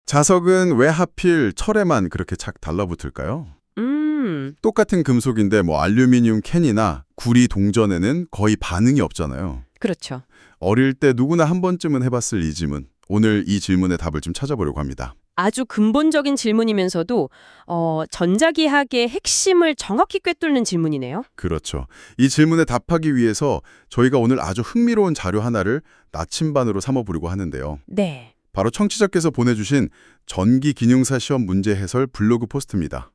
자석은 왜 하필 철에만 그렇게 착 달라붙을까요? 똑같은 금속인데 알루미늄 캔이나 구리 동전에는 거의 반응이 없잖아요. 그렇죠. 어릴 때 누구나 한 번쯤은 해봤을 이 질문. 오늘 이 질문의 답을 좀 찾아보려고 합니다. 아주 근본적인 질문이면서도 전자기학의 핵심을 정확히 꿰뚫는 질문이네요. 그렇죠. 이 질문에 답하기 위해서 저희가 오늘 아주 흥미로운 자료 하나를 나침반으로 삼아보려고 하는데요. 네. 바로 청취자께서 보내주신 전기기능사 시험 문제 해설 블로그 포스트입니다.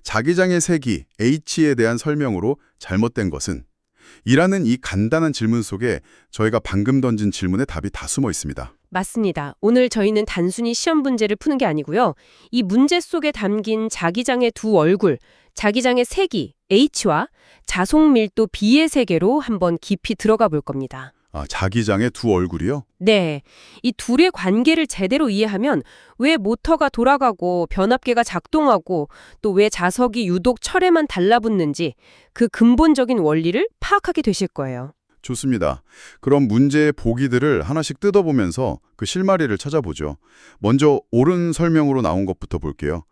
자기장의 세기, H에 대한 설명으로 잘못된 것은? 이라는 이 간단한 질문 속에 저희가 방금 던진 질문의 답이 다 숨어 있습니다. 맞습니다. 오늘 저희는 단순히 시험 문제를 푸는 게 아니고요. 이 문제 속에 담긴 자기장의 두 얼굴, 자기장의 세기, H와 자속 밀도 B의 세계로 한번 깊이 들어가 볼 겁니다. 자기장의 두 얼굴이요? 네. 이 둘의 관계를 제대로 이해하면 왜 모터가 돌아가고 변압계가 작동하고 또 왜 자석이 유독 철에만 달라붙는지 그 근본적인 원리를 파악하게 되실 거예요. 좋습니다. 그럼 문제의 보기들을 하나씩 뜯어보면서 그 실마리를 찾아보죠. 먼저 옳은 설명으로 나온 것부터 볼게요.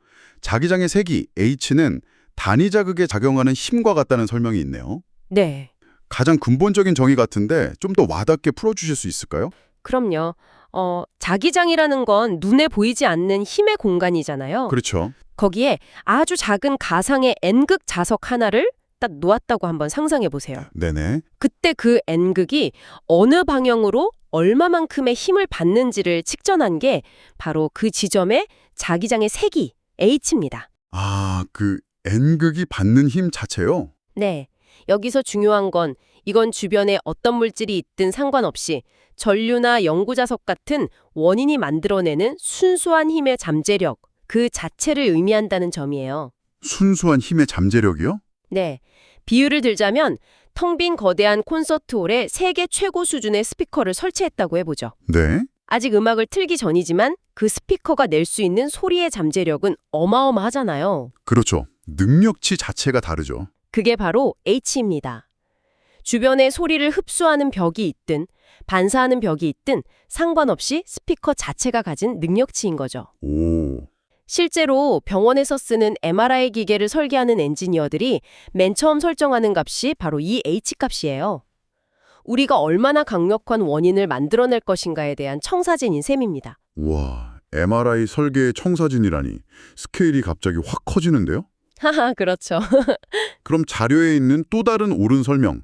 자기장의 세기, H는 단위 자극에 작용하는 힘과 같다는 설명이 있네요. 네. 가장 근본적인 정의 같은데 좀 더 와닿게 풀어주실 수 있을까요? 그럼요. 자기장이라는 건 눈에 보이지 않는 힘의 공간이잖아요. 그렇죠. 거기에 아주 작은 가상의 N극 자석 하나를 딱 놓았다고 한번 상상해 보세요. 네네. 그때 그 N극이 어느 방향으로 얼마만큼의 힘을 받는지를 측정한 게 바로 그 지점의 자기장의 세기, H입니다. 그 N극이 받는 힘 자체요? 네. 여기서 중요한 건 이건 주변에 어떤 물질이 있든 상관없이 전류나 영구자석 같은 원인이 만들어내는 순수한 힘의 잠재력, 그 자체를 의미한다는 점이에요. 순수한 힘의 잠재력이요? 네. 비유를 들자면 텅 빈 거대한 콘서트홀에 세계 최고 수준의 스피커를 설치했다고 해보죠. 네. 아직 음악을 틀기 전이지만 그 스피커가 낼 수 있는 소리의 잠재력은 어마어마하잖아요. 그렇죠. 능력치 자체가 다르죠. 그게 바로 H입니다. 주변에 소리를 흡수하는 벽이 있든 반사하는 벽이 있든 상관없이 스피커 자체가 가진 능력치인 거죠. 오. 실제로 병원에서 쓰는 MRI 기계를 설계하는 엔지니어들이 맨 처음 설정하는 값이 바로 이 H값이에요. 우리가 얼마나 강력한 원인을 만들어낼 것인가에 대한 청사진인 셈입니다. 와, MRI 설계의 청사진이라니 스케일이 갑자기 확 커지는데요? 하하, 그렇죠. 그럼 자료에 있는 또 다른 옳은 설명,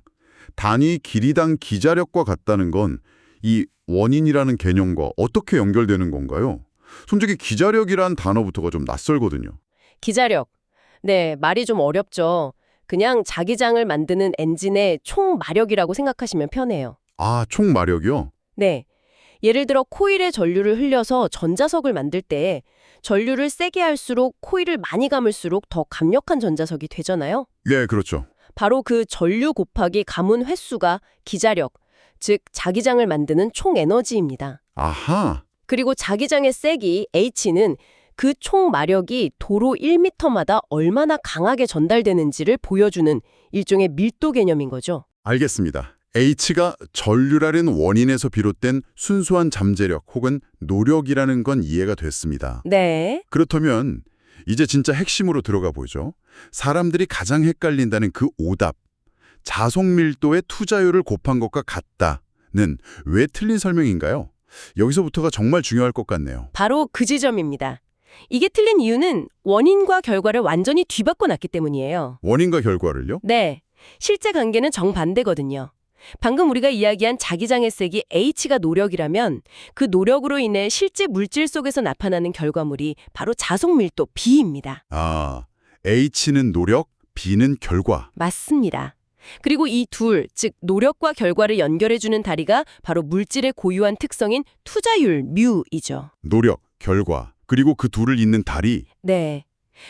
단위 길이당 기자력과 같다는 건 이 원인이라는 개념과 어떻게 연결되는 건가요? 솔직히 기자력이란 단어부터가 좀 낯설거든요. 기자력. 네, 말이 좀 어렵죠. 그냥 자기장을 만드는 엔진의 총 마력이라고 생각하시면 편해요. 총 마력이요? 네. 예를 들어 코일에 전류를 흘려서 전자석을 만들 때 전류를 세게 할수록 코일을 많이 감을수록 더 강력한 전자석이 되잖아요. 네, 그렇죠. 바로 그 전류 곱하기 감은 횟수가 기자력, 즉 자기장을 만드는 총 에너지입니다. 아하, 그리고 자기장의 세기 H는 그 총 마력이 도로 1m마다 얼마나 강하게 전달되는지를 보여주는 일종의 밀도 개념인 거죠. 알겠습니다. H가 전류라는 원인에서 비롯된 순수한 잠재력 혹은 노력이라는 건 이해가 됐습니다. 네. 그렇다면 이제 진짜 핵심으로 들어가 보죠. 사람들이 가장 헷갈린다는 그 오답. 자속 밀도의 투자율을 곱한 것과 같다는 왜 틀린 설명인가요? 여기서부터가 정말 중요할 것 같네요. 바로 그 지점입니다. 이게 틀린 이유는 원인과 결과를 완전히 뒤바꿔 놨기 때문이에요. 원인과 결과를요? 네. 실제 관계는 정반대거든요. 방금 우리가 이야기한 자기장의 세기 H가 노력이라면 그 노력으로 인해 실제 물질 속에서 나타나는 결과물이 바로 자속 밀도 B입니다. H는 노력, B는 결과. 맞습니다. 그리고 이 둘, 즉 노력과 결과를 연결해주는 다리가 바로 물질의 고유한 특성인 투자율, 뮤이죠. 노력, 결과, 그리고 그 둘을 잇는 다리. 네.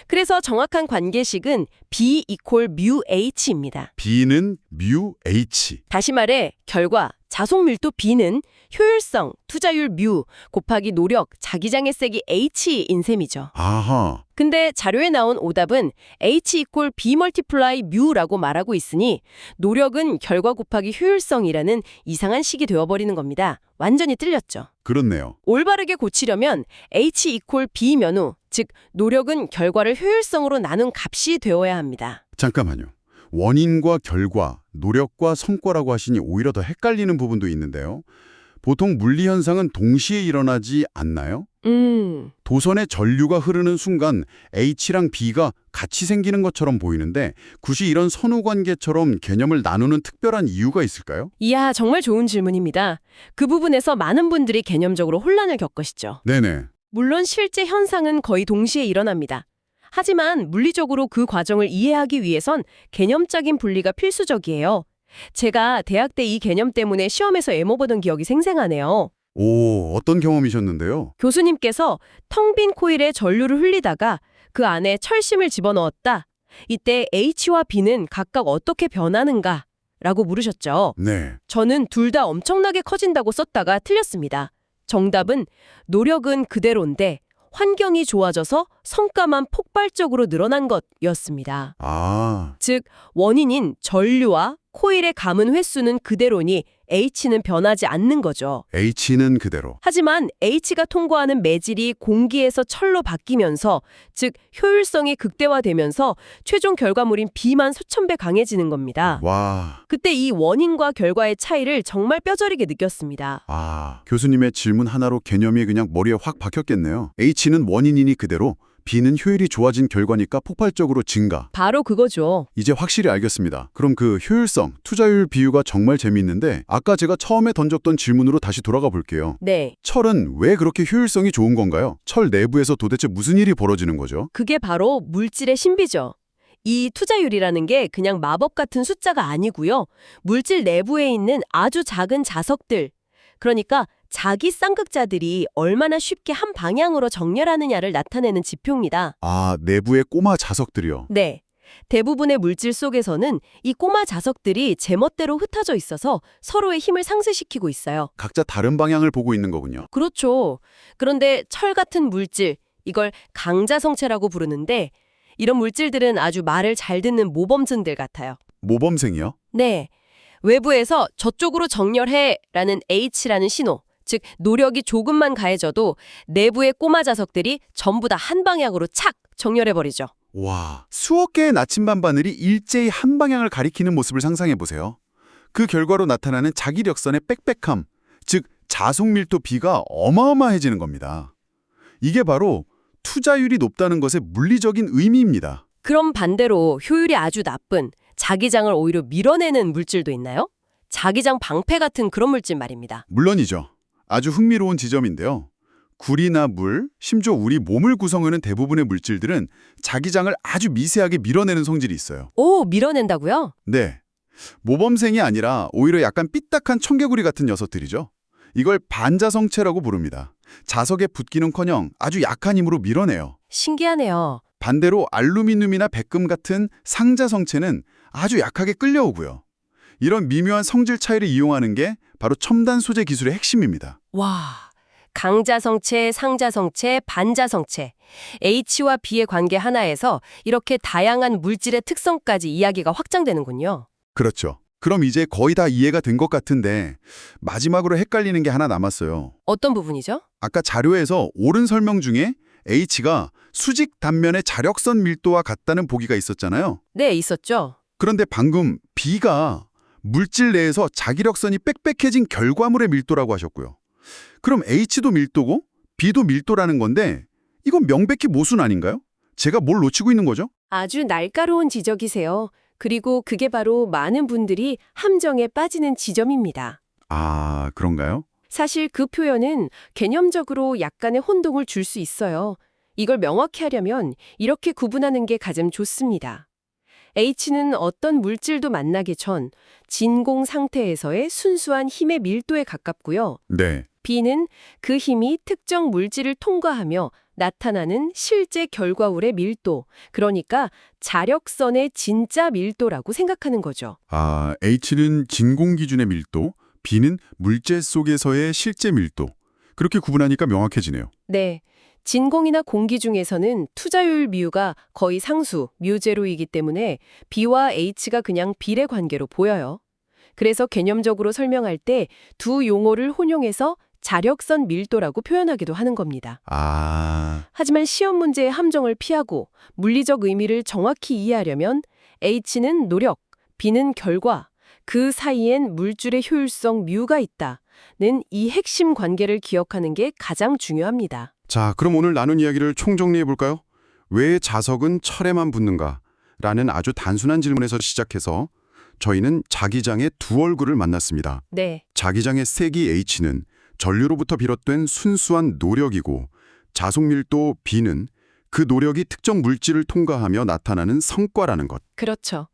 그래서 정확한 관계식은 B 이퀄 뮤 H입니다. B는 뮤 H. 다시 말해 결과 자속 밀도 B는 효율성, 투자율 뮤 곱하기 노력, 자기장의 세기 H인 셈이죠. 아하. 근데 자료에 나온 오답은 H 이퀄 B 멀티플라이 뮤라고 말하고 있으니 노력은 결과 곱하기 효율성이라는 이상한 식이 되어버리는 겁니다. 완전히 틀렸죠. 그렇네요. 올바르게 고치려면 H 이퀄 B 면후, 즉 노력은 결과를 효율성으로 나눈 값이 되어야 합니다. 잠깐만요. 원인과 결과, 노력과 성과라고 하시니 오히려 더 헷갈리는 부분도 있는데요. 보통 물리 현상은 동시에 일어나지 않나요? 도선에 전류가 흐르는 순간 H랑 B가 같이 생기는 것처럼 보이는데 굳이 이런 선후 관계처럼 개념을 나누는 특별한 이유가 있을까요? 이야, 정말 좋은 질문입니다. 그 부분에서 많은 분들이 개념적으로 혼란을 겪으시죠. 네네. 물론 실제 현상은 거의 동시에 일어납니다. 하지만 물리적으로 그 과정을 이해하기 위해선 개념적인 분리가 필수적이에요. 제가 대학 때 이 개념 때문에 시험에서 애모 보던 기억이 생생하네요. 오, 어떤 경험이셨는데요? 교수님께서 텅 빈 코일에 전류를 흘리다가 그 안에 철심을 집어넣었다. 이때 H와 B는 각각 어떻게 변하는가? 라고 물으셨죠. 네. 저는 둘 다 엄청나게 커진다고 썼다가 틀렸습니다. 정답은 노력은 그대로인데 환경이 좋아져서 성과만 폭발적으로 늘어난 것이었습니다. 아, 즉 원인인 전류와 코일의 감은 횟수는 그대로니 H는 변하지 않는 거죠. H는 그대로. 하지만 H가 통과하는 매질이 공기에서 철로 바뀌면서, 즉 효율성이 극대화되면서 최종 결과물인 B만 수천 배 강해지는 겁니다. 와. 그때 이 원인과 결과의 차이를 정말 뼈저리게 느꼈습니다. 아, 교수님의 질문 하나로 개념이 그냥 머리에 확 박혔겠네요. H는 원인이니 그대로, B는 효율이 좋아진 결과니까 폭발적으로 증가. 바로 그거죠. 이제 확실히 알겠습니다. 그럼 그 효율성, 투자율 비유가 정말 재미있는데 아까 제가 처음에 던졌던 질문으로 다시 돌아가 볼게요. 네. 철은 왜 그렇게 효율성이 좋은 건가요? 철 내부에서 도대체 무슨 일이 벌어지는 거죠? 그게 바로 물질의 신비죠. 이 투자율이라는 게 그냥 마법 같은 숫자가 아니고요. 물질 내부에 있는 아주 작은 자석들, 그러니까 자기 쌍극자들이 얼마나 쉽게 한 방향으로 정렬하느냐를 나타내는 지표입니다. 아, 내부의 꼬마 자석들이요. 네. 대부분의 물질 속에서는 이 꼬마 자석들이 제멋대로 흩어져 있어서 서로의 힘을 상쇄시키고 있어요. 각자 다른 방향을 보고 있는 거군요. 그렇죠. 그런데 철 같은 물질, 이걸 강자성체라고 부르는데 이런 물질들은 아주 말을 잘 듣는 모범생들 같아요. 모범생이요? 네. 외부에서 저쪽으로 정렬해 라는 H라는 신호, 즉 노력이 조금만 가해져도 내부의 꼬마 자석들이 전부 다 한 방향으로 착 정렬해버리죠. 와, 수억 개의 나침반 바늘이 일제히 한 방향을 가리키는 모습을 상상해 보세요. 그 결과로 나타나는 자기력선의 빽빽함, 즉 자속 밀도 B가 어마어마해지는 겁니다. 이게 바로 투자율이 높다는 것의 물리적인 의미입니다. 그럼 반대로 효율이 아주 나쁜 자기장을 오히려 밀어내는 물질도 있나요? 자기장 방패 같은 그런 물질 말입니다. 물론이죠. 아주 흥미로운 지점인데요. 굴이나 물, 심지어 우리 몸을 구성하는 대부분의 물질들은 자기장을 아주 미세하게 밀어내는 성질이 있어요. 오, 밀어낸다고요? 네. 모범생이 아니라 오히려 약간 삐딱한 청개구리 같은 녀석들이죠. 이걸 반자성체라고 부릅니다. 자석에 붙기는커녕 아주 약한 힘으로 밀어내요. 신기하네요. 반대로 알루미늄이나 백금 같은 상자성체는 아주 약하게 끌려오고요. 이런 미묘한 성질 차이를 이용하는 게 바로 첨단 소재 기술의 핵심입니다. 와, 강자성체, 상자성체, 반자성체, H와 B의 관계 하나에서 이렇게 다양한 물질의 특성까지 이야기가 확장되는군요. 그렇죠. 그럼 이제 거의 다 이해가 된 것 같은데 마지막으로 헷갈리는 게 하나 남았어요. 어떤 부분이죠? 아까 자료에서 옳은 설명 중에 H가 수직 단면의 자력선 밀도와 같다는 보기가 있었잖아요. 네, 있었죠. 그런데 방금 B가 물질 내에서 자기력선이 빽빽해진 결과물의 밀도라고 하셨고요. 그럼 H도 밀도고 B도 밀도라는 건데 이건 명백히 모순 아닌가요? 제가 뭘 놓치고 있는 거죠? 아주 날카로운 지적이세요. 그리고 그게 바로 많은 분들이 함정에 빠지는 지점입니다. 아, 그런가요? 사실 그 표현은 개념적으로 약간의 혼동을 줄 수 있어요. 이걸 명확히 하려면 이렇게 구분하는 게 가장 좋습니다. H는 어떤 물질도 만나기 전 진공 상태에서의 순수한 힘의 밀도에 가깝고요. 네. B는 그 힘이 특정 물질을 통과하며 나타나는 실제 결과물의 밀도, 그러니까 자력선의 진짜 밀도라고 생각하는 거죠. 아, H는 진공 기준의 밀도, B는 물질 속에서의 실제 밀도. 그렇게 구분하니까 명확해지네요. 네. 진공이나 공기 중에서는 투자율 μ가 거의 상수, μ제로이기 때문에 B와 H가 그냥 비례 관계로 보여요. 그래서 개념적으로 설명할 때 두 용어를 혼용해서 자력선 밀도라고 표현하기도 하는 겁니다. 아, 하지만 시험 문제의 함정을 피하고 물리적 의미를 정확히 이해하려면 H는 노력, B는 결과, 그 사이엔 물줄의 효율성 μ가 있다는 이 핵심 관계를 기억하는 게 가장 중요합니다. 자, 그럼 오늘 나눈 이야기를 총정리해 볼까요? 왜 자석은 철에만 붙는가? 라는 아주 단순한 질문에서 시작해서 저희는 자기장의 두 얼굴을 만났습니다. 네, 자기장의 세기 H는 전류로부터 비롯된 순수한 노력이고 자속 밀도 B는 그 노력이 특정 물질을 통과하며 나타나는 성과라는 것. 그렇죠.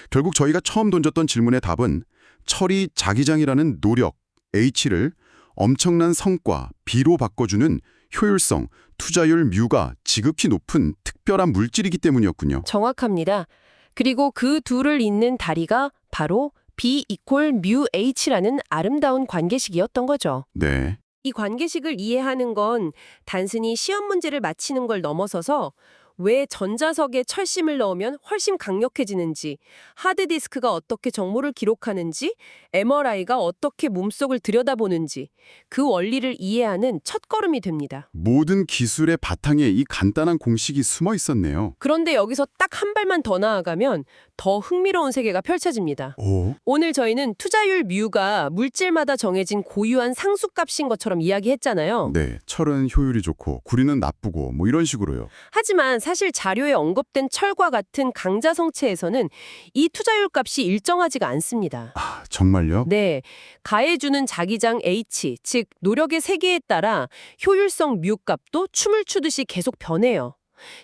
결국 저희가 처음 던졌던 질문의 답은 철이 자기장이라는 노력 H를 엄청난 성과 B로 바꿔주는 효율성, 투자율 μ가 지극히 높은 특별한 물질이기 때문이었군요. 정확합니다. 그리고 그 둘을 잇는 다리가 바로 B 이퀄 μ H라는 아름다운 관계식이었던 거죠. 네. 이 관계식을 이해하는 건 단순히 시험 문제를 맞히는 걸 넘어서서 왜 전자석에 철심을 넣으면 훨씬 강력해지는지, 하드디스크가 어떻게 정보를 기록하는지, MRI가 어떻게 몸속을 들여다보는지 그 원리를 이해하는 첫걸음이 됩니다. 모든 기술의 바탕에 이 간단한 공식이 숨어 있었네요. 그런데 여기서 딱 한 발만 더 나아가면 더 흥미로운 세계가 펼쳐집니다. 오, 오늘 저희는 투자율 μ가 물질마다 정해진 고유한 상수값인 것처럼 이야기했잖아요. 네. 철은 효율이 좋고 구리는 나쁘고 뭐 이런 식으로요. 하지만 사실 자료에 언급된 철과 같은 강자 성체에서는 이 투자율 값이 일정하지가 않습니다. 아, 정말요? 네, 가해주는 자기장 H, 즉 노력의 세계에 따라 효율성 μ 값도 춤을 추듯이 계속 변해요.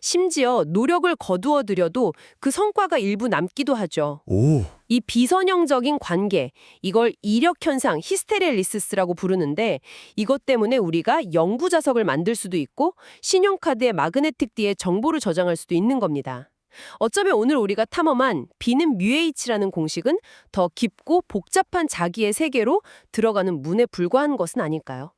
심지어 노력을 거두어 들여도 그 성과가 일부 남기도 하죠. 오, 이 비선형적인 관계, 이걸 이력현상 히스테레리시스라고 부르는데 이것 때문에 우리가 영구 자석을 만들 수도 있고 신용카드의 마그네틱 뒤에 정보를 저장할 수도 있는 겁니다. 어쩌면 오늘 우리가 탐험한 B는 μH라는 공식은 더 깊고 복잡한 자기의 세계로 들어가는 문에 불과한 것은 아닐까요?